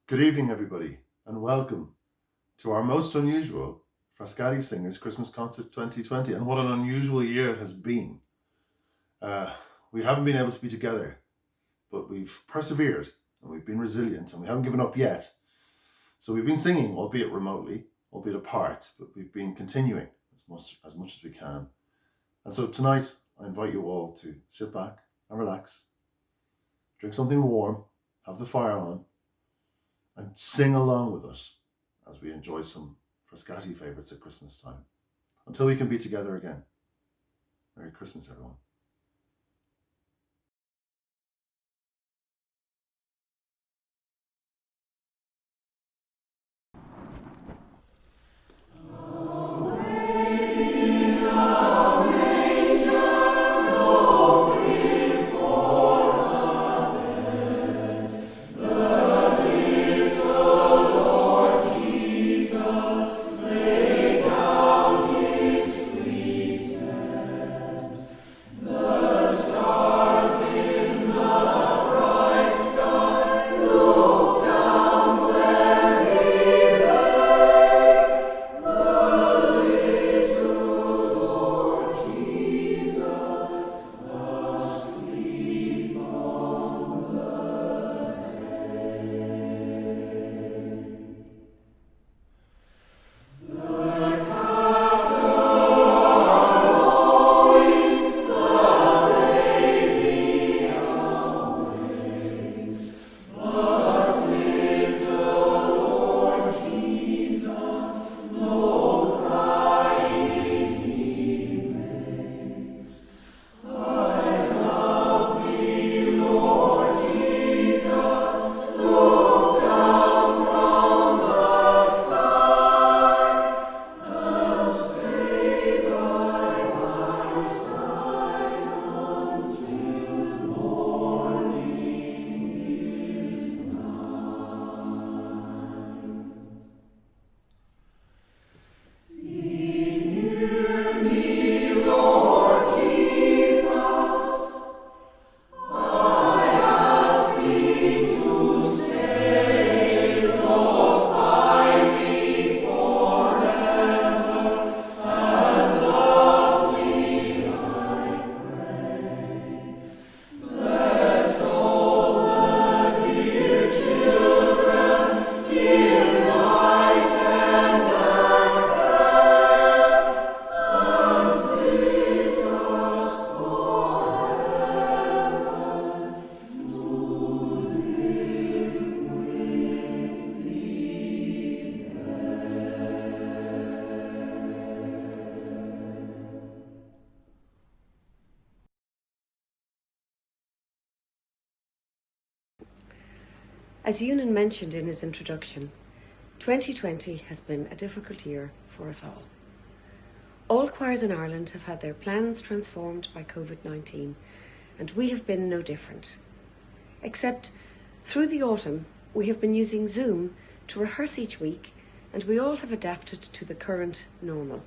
Good evening, everybody, and welcome to our most unusual Frascati Singers Christmas Concert 2020. And what an unusual year it has been. We haven't been able to be together, but we've persevered and we've been resilient and we haven't given up yet. So we've been singing, albeit remotely, albeit apart, but we've been continuing as much as we can. And so tonight, I invite you all to sit back and relax, drink something warm, have the fire on, and sing along with us as we enjoy some Frascati favourites at Christmas time. Until we can be together again. Merry Christmas, everyone. As Ewan mentioned in his introduction, 2020 has been a difficult year for us all. All choirs in Ireland have had their plans transformed by COVID-19, and we have been no different. Except through the autumn, we have been using Zoom to rehearse each week, and we all have adapted to the current normal.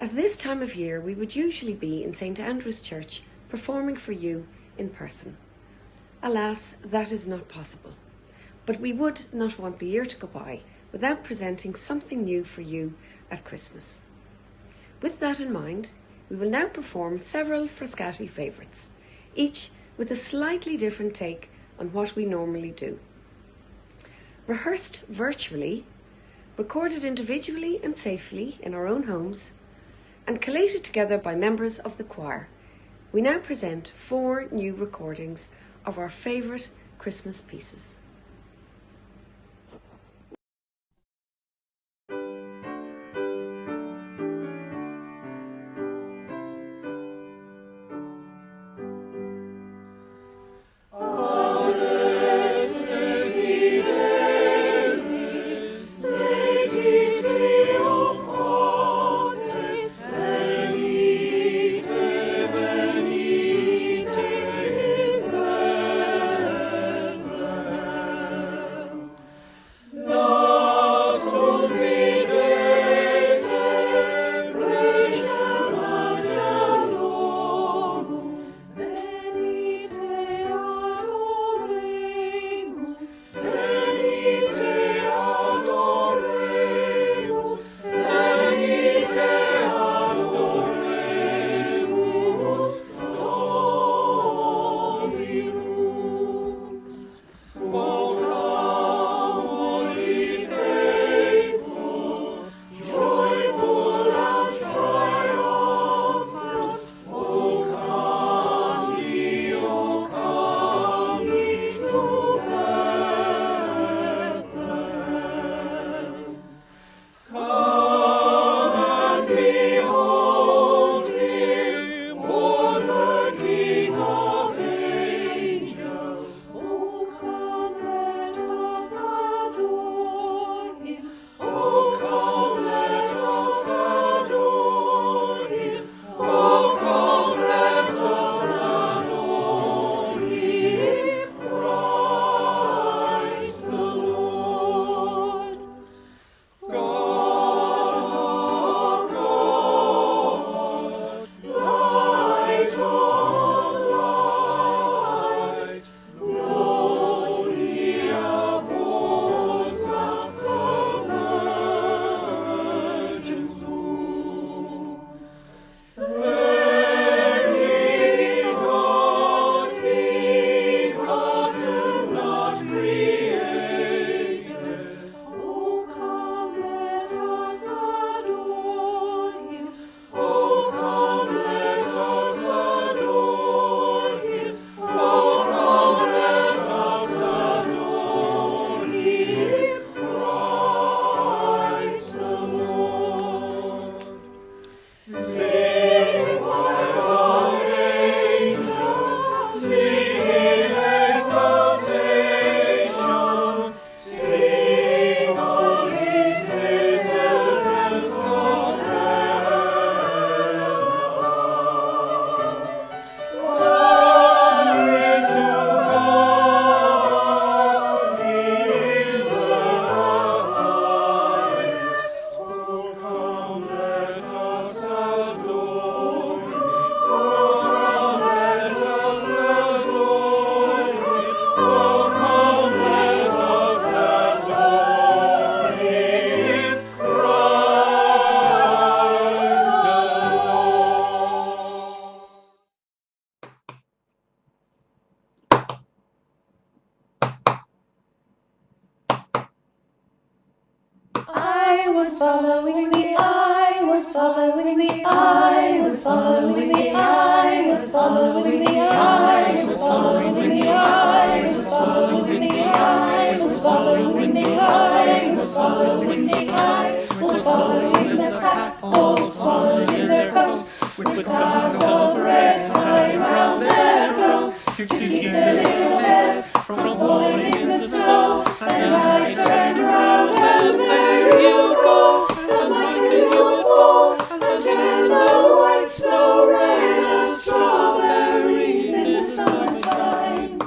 At this time of year, we would usually be in St. Andrew's Church performing for you in person. Alas, that is not possible, but we would not want the year to go by without presenting something new for you at Christmas. With that in mind, we will now perform several Frascati favourites, each with a slightly different take on what we normally do. Rehearsed virtually, recorded individually and safely in our own homes, and collated together by members of the choir, we now present 4 new recordings of our favourite Christmas pieces. was following the eye, was following the eye, was following the eye, was following the eye, was following the eye, was following the eye, was following the eye, was following the eye, was following the pack, all swallowed in their coats, with scarves of red tied round their throats, to keep their little heads from falling in the snow. And I turned round and there you go, and like a UFO, and turned the white snow red as strawberries in the summertime.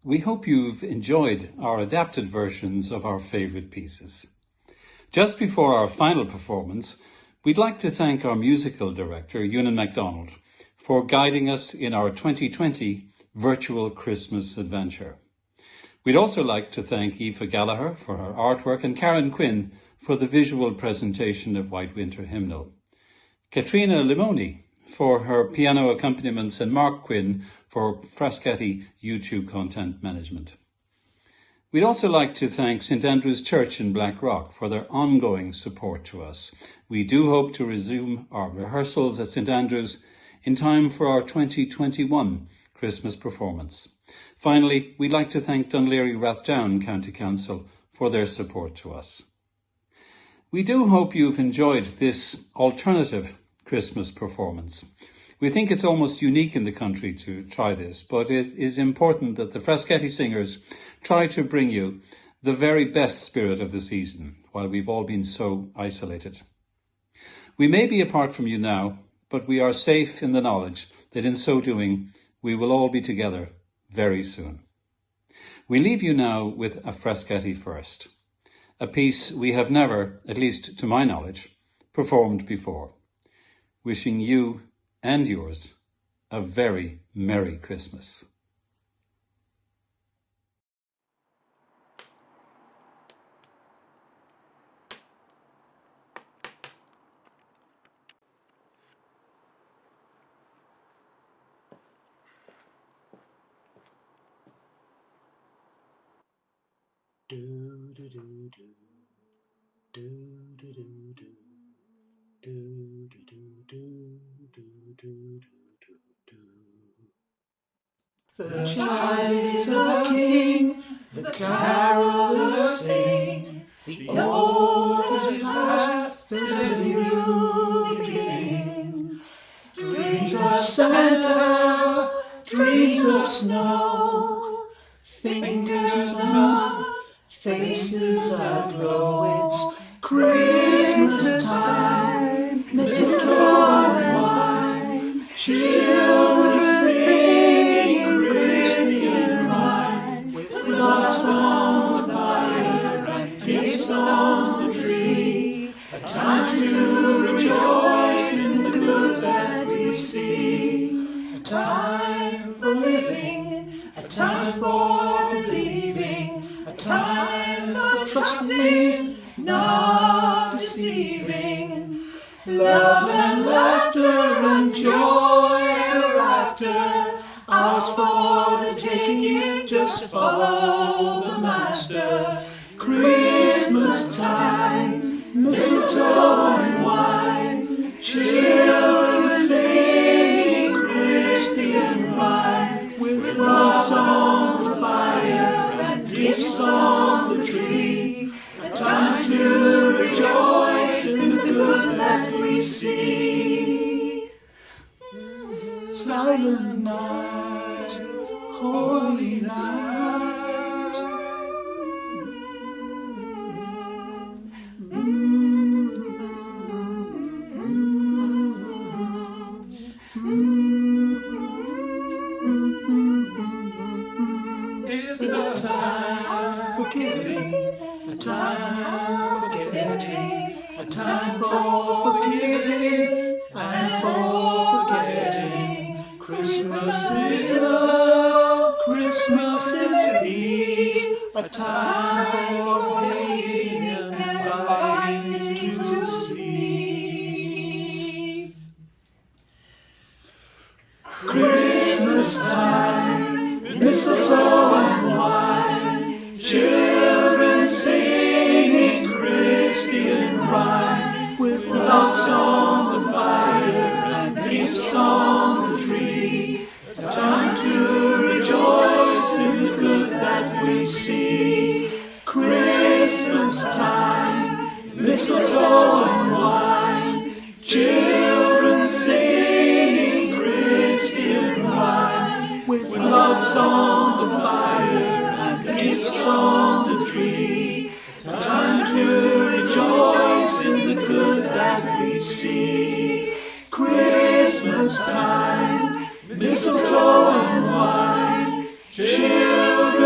We hope you've enjoyed our adapted versions of our favourite pieces. Just before our final performance, we'd like to thank our musical director, Ewan MacDonald, for guiding us in our 2020 virtual Christmas adventure. We'd also like to thank Aoife Gallagher for her artwork and Karen Quinn for the visual presentation of White Winter Hymnal. Katrina Limoni for her piano accompaniments and Mark Quinn for Frascati YouTube content management. We'd also like to thank St Andrew's Church in Blackrock for their ongoing support to us. We do hope to resume our rehearsals at St Andrew's in time for our 2021 Christmas performance. Finally, we'd like to thank Dunleary Rathdown County Council for their support to us. We do hope you've enjoyed this alternative Christmas performance. We think it's almost unique in the country to try this, but it is important that the Frascati Singers try to bring you the very best spirit of the season while we've all been so isolated. We may be apart from you now, but we are safe in the knowledge that in so doing, we will all be together very soon. We leave you now with a Frascati first, a piece we have never, at least to my knowledge, performed before. Wishing you and yours a very Merry Christmas. The child is a king, the carolers sing, the old is past, there's a new beginning. Dreams of Santa, dreams of snow, fingers numb, faces aglow. It's Christmas time, mistletoe and wine, children singing Christian rhyme, with logs on the fire and gifts on the tree. A time to rejoice in the good that we see. A time for living, a time for believing, a time for trusting, not deceiving. Love and laughter and joy ever after, ours for the taking, just follow the master. Christmas time, mistletoe and wine, children singing Christian rhyme, with logs on the fire and gifts on the tree. A time to rejoice in the good that we see. Silent night, holy night. It's a time for giving, a time for forgetting, a time for forgiving and for forgetting. Christmas is love, Christmas is peace, a time for waiting and fighting to cease. Christmas time, mistletoe and wine, children singing Christian rhyme, with logs on the fire and gifts on the tree. A time to rejoice in the good that we see. Christmas time, mistletoe and wine, children singing Christian rhyme, with logs on the fire and gifts on the tree. A time to rejoice in the good that we see. Christmas time, mistletoe and wine, children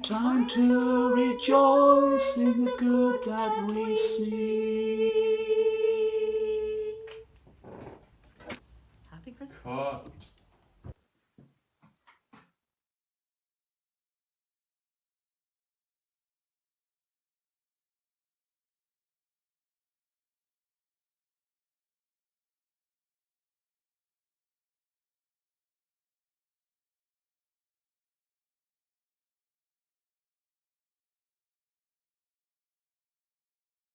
time to rejoice in the good that we see.